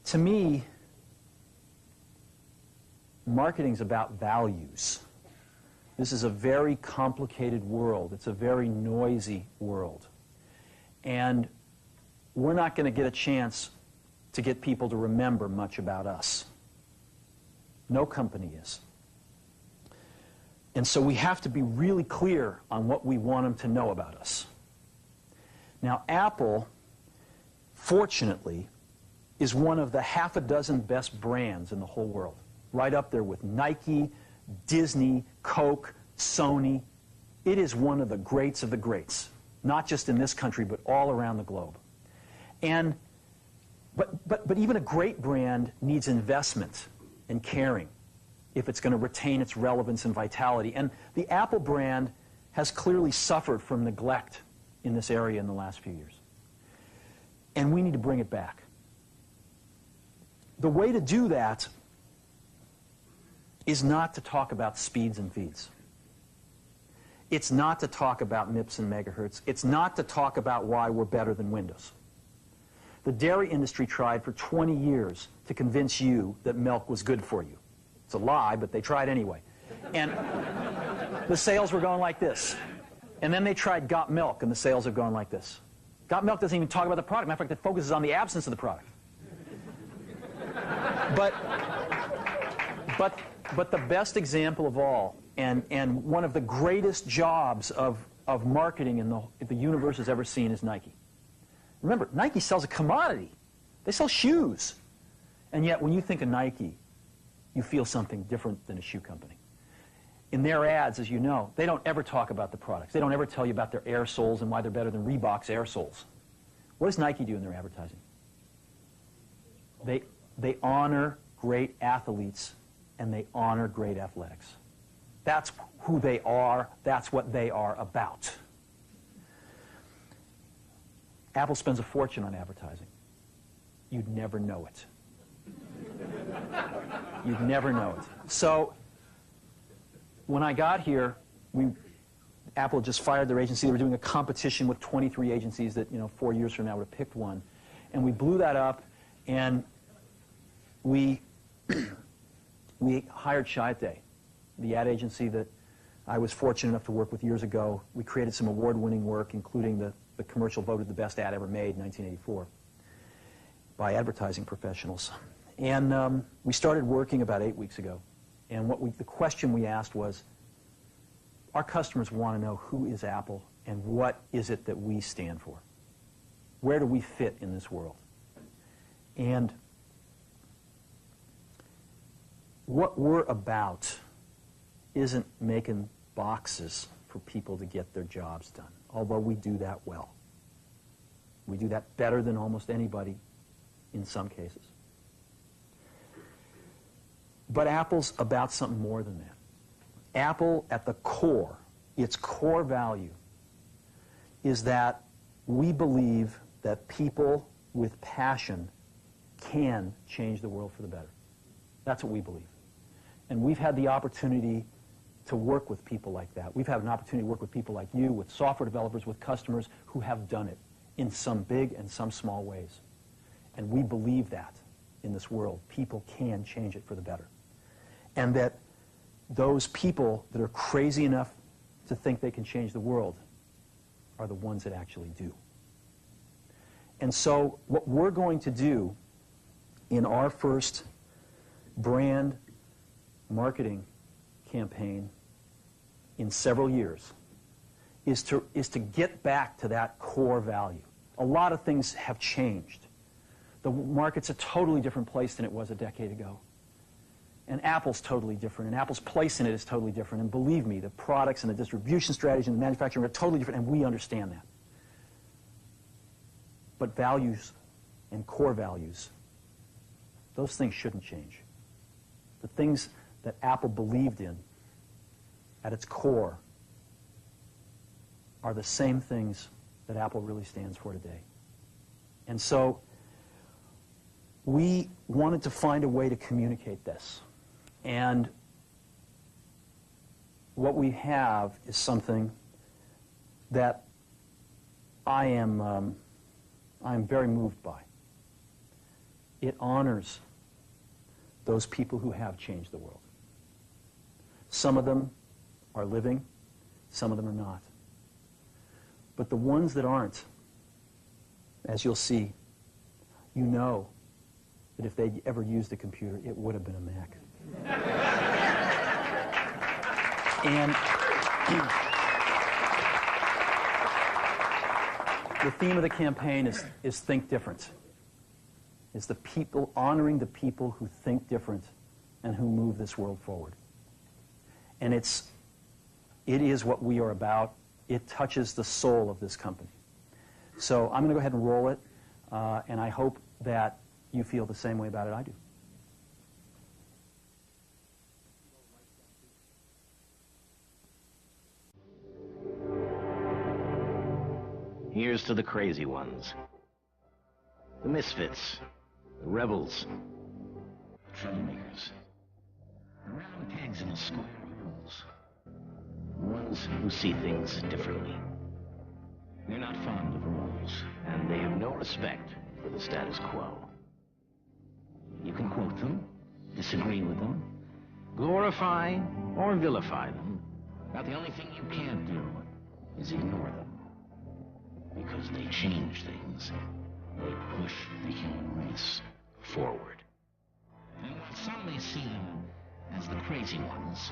To me, marketing's about values. This is a very complicated world. It's a very noisy world. And we're not going to get a chance to get people to remember much about us. No company is. And so we have to be really clear on what we want them to know about us. Now, Apple, fortunately, is one of the half a dozen best brands in the whole world. Right up there with Nike, Disney, Coke, Sony. It is one of the greats of the greats, not just in this country, but all around the globe. But even a great brand needs investment and caring if it's going to retain its relevance and vitality. And the Apple brand has clearly suffered from neglect in this area in the last few years. And we need to bring it back. The way to do that is not to talk about speeds and feeds. It's not to talk about MIPS and Mega Hertz. It's not to talk about why we're better than Windows. The dairy industry tried for 20 years to convince you that milk was good for you. It's a lie, but they tried anyway. And the sales were going like this. And then they tried Got Milk, and the sales have gone like this. Got Milk doesn't even talk about the product. Matter of fact, it focuses on the absence of the product. But the best example of all, and one of the greatest jobs of marketing the universe has ever seen is Nike. Remember, Nike sells a commodity. They sell shoes. And yet, when you think of Nike, you feel something different than a shoe company. In their ads, as you know, they don't ever talk about the products. They don't ever tell you about their air soles and why they're better than Reebok's air soles. What does Nike do in their advertising? They honor great athletes, and they honor great athletics. That's who they are. That's what they are about. Apple spends a fortune on advertising. You'd never know it. You'd never know it. So when I got here, Apple just fired their agency. They were doing a competition with 23 agencies that, 4 years from now would have picked one. And we blew that up, and we hired Chiat, the ad agency that I was fortunate enough to work with years ago. We created some award-winning work, including the commercial voted the best ad ever made in 1984 by Advertising Professionals. And we started working about 8 weeks ago. And the question we asked was, our customers want to know who is Apple and what is it that we stand for? Where do we fit in this world? And what we're about isn't making boxes for people to get their jobs done, although we do that well. We do that better than almost anybody in some cases. But Apple's about something more than that. Apple, at the core, its core value, is that we believe that people with passion can change the world for the better. That's what we believe. And we've had the opportunity to work with people like that. We've had an opportunity to work with people like you, with software developers, with customers who have done it in some big and some small ways. And we believe that in this world. People can change it for the better. And that those people that are crazy enough to think they can change the world are the ones that actually do. And so what we're going to do in our first brand marketing campaign in several years is to get back to that core value. A lot of things have changed. The market's a totally different place than it was a decade ago. And Apple's totally different, and Apple's place in it is totally different. And believe me, the products and the distribution strategy and the manufacturing are totally different, and we understand that. But values and core values, those things shouldn't change. The things that Apple believed in at its core are the same things that Apple really stands for today. And so we wanted to find a way to communicate this. And what we have is something that I am very moved by. It honors those people who have changed the world. Some of them are living, some of them are not. But the ones that aren't, as you'll see, you know that if they'd ever used a computer, it would have been a Mac. And the theme of the campaign is think different. It's the people, honoring the people who think different and who move this world forward. And it is what we are about. It touches the soul of this company. So I'm going to go ahead and roll it, and I hope that you feel the same way about it I do. Here's to the crazy ones, the misfits, the rebels, troublemakers, the round pegs in the square holes, the ones who see things differently. They're not fond of rules, and they have no respect for the status quo. You can quote them, disagree with them, glorify or vilify them, but the only thing you can't do is ignore them. Because they change things. They push the human race forward. And while some may see them as the crazy ones,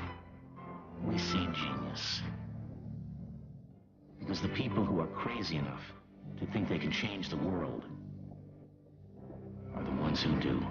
we see genius. Because the people who are crazy enough to think they can change the world are the ones who do.